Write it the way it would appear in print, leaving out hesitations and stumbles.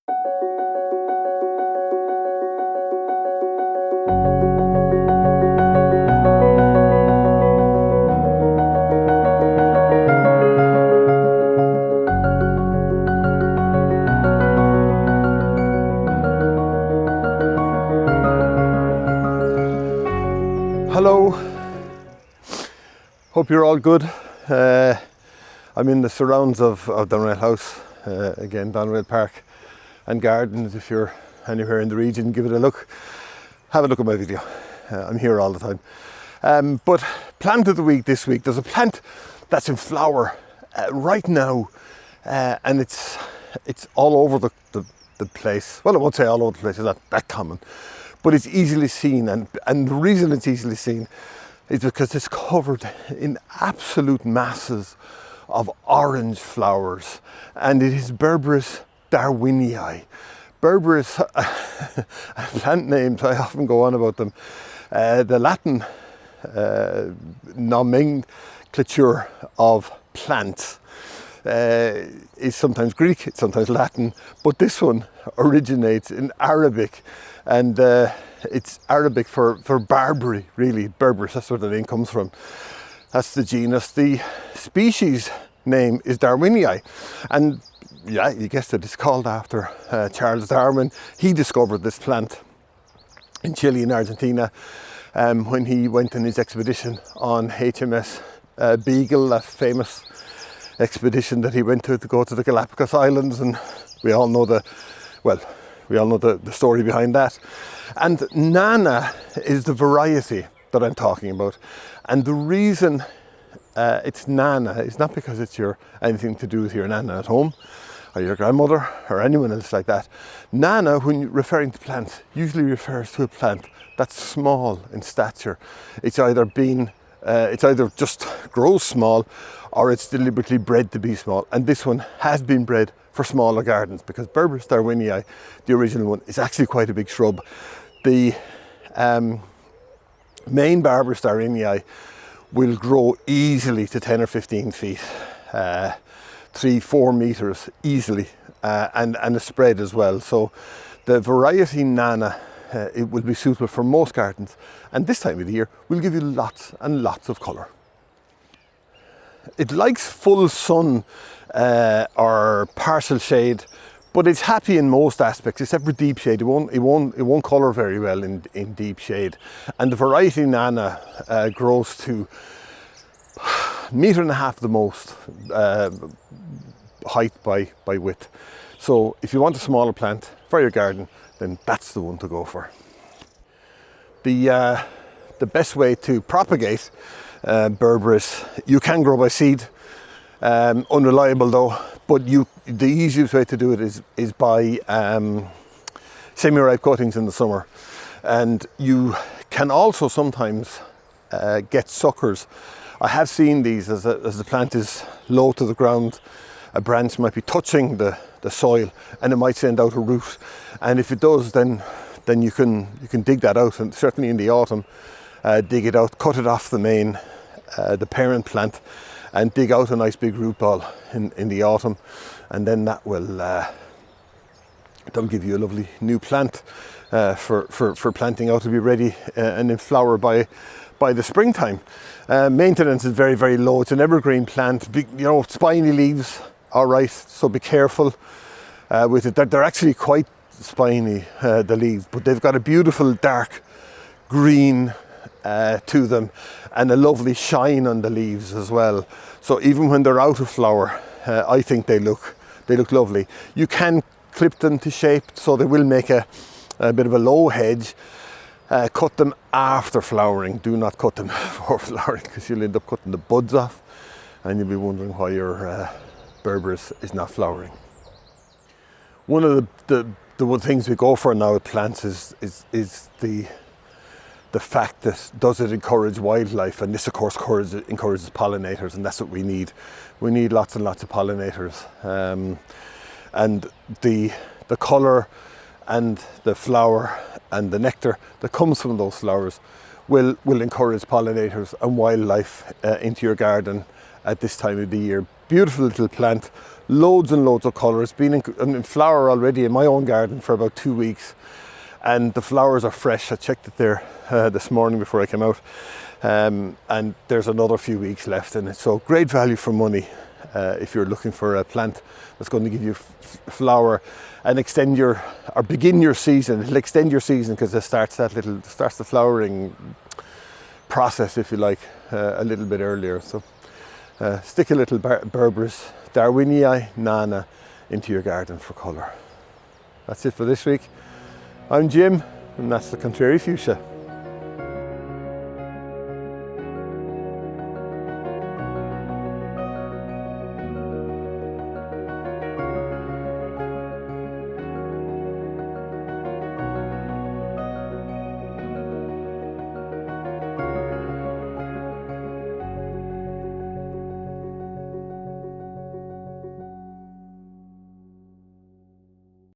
Hello, hope you're all good. I'm in the surrounds of Doneraile House, again Doneraile Park and Gardens. If you're anywhere in the region, give it a look. Have a look at my video. I'm here all the time. But plant of the week this week, there's a plant that's in flower right now, and it's all over the place. Well, I won't say all over the place, it's not that common. But it's easily seen, and the reason it's easily seen is because it's covered in absolute masses of orange flowers, and it is Berberis darwinii. Berberis, plant names, I often go on about them. The Latin nomenclature of plants is sometimes Greek, it's sometimes Latin, but this one originates in Arabic. And it's Arabic for barberry, really. Berberis, that's where the name comes from. That's the genus. The species name is darwinii. And yeah, you guessed it, it's called after Charles Darwin. He discovered this plant in Chile and Argentina when he went on his expedition on HMS Beagle, that famous expedition that he went to go to the Galapagos Islands. And we all know the story behind that. And Nana is the variety that I'm talking about. And the reason it's Nana is not because it's anything to do with your Nana at home or your grandmother or anyone else like that. Nana, when you're referring to plants, usually refers to a plant that's small in stature. It's either just grows small, or it's deliberately bred to be small. And this one has been bred for smaller gardens, because Berberis darwinii, the original one, is actually quite a big shrub. The main Berberis darwinii will grow easily to 10 or 15 feet, 3-4 meters easily, and a spread as well. So the variety Nana, it will be suitable for most gardens, and this time of the year will give you lots and lots of colour. It likes full sun or partial shade, but it's happy in most aspects except for deep shade. It won't colour very well in deep shade. And the variety Nana grows to 1.5 meters the most height by width. So if you want a smaller plant for your garden, then that's the one to go for. The best way to propagate Berberis, you can grow by seed, unreliable though, but the easiest way to do it is by semi-ripe cuttings in the summer. And you can also sometimes get suckers. I have seen these as the plant is low to the ground. A branch might be touching the soil and it might send out a root, and if it does, then you can dig that out, and certainly in the autumn dig it out, cut it off the main the parent plant, and dig out a nice big root ball in the autumn, and then that will that'll give you a lovely new plant for planting out to be ready and in flower by the springtime. Maintenance is very, very low. It's an evergreen plant, big, spiny leaves, all right, so be careful with it. They're actually quite spiny, the leaves, but they've got a beautiful dark green to them, and a lovely shine on the leaves as well. So even when they're out of flower, I think they look lovely. You can clip them to shape, so they will make a bit of a low hedge. Cut them after flowering. Do not cut them before flowering, because you'll end up cutting the buds off, and you'll be wondering why your Berberis is not flowering. One of the things we go for now with plants is the fact that does it encourage wildlife, and this of course encourages pollinators, and that's what we need. We need lots and lots of pollinators, and the colour and the flower and the nectar that comes from those flowers will encourage pollinators and wildlife into your garden at this time of the year. Beautiful little plant, loads and loads of colour. It's been in flower already in my own garden for about 2 weeks, and the flowers are fresh. I checked it there this morning before I came out, and there's another few weeks left in it. So great value for money if you're looking for a plant that's going to give you flower and extend your, or begin your season. It'll extend your season because it starts the flowering process, if you like, a little bit earlier. So stick a little Berberis, darwinii, nana into your garden for colour. That's it for this week. I'm Jim, and that's the Contrary Fuchsia.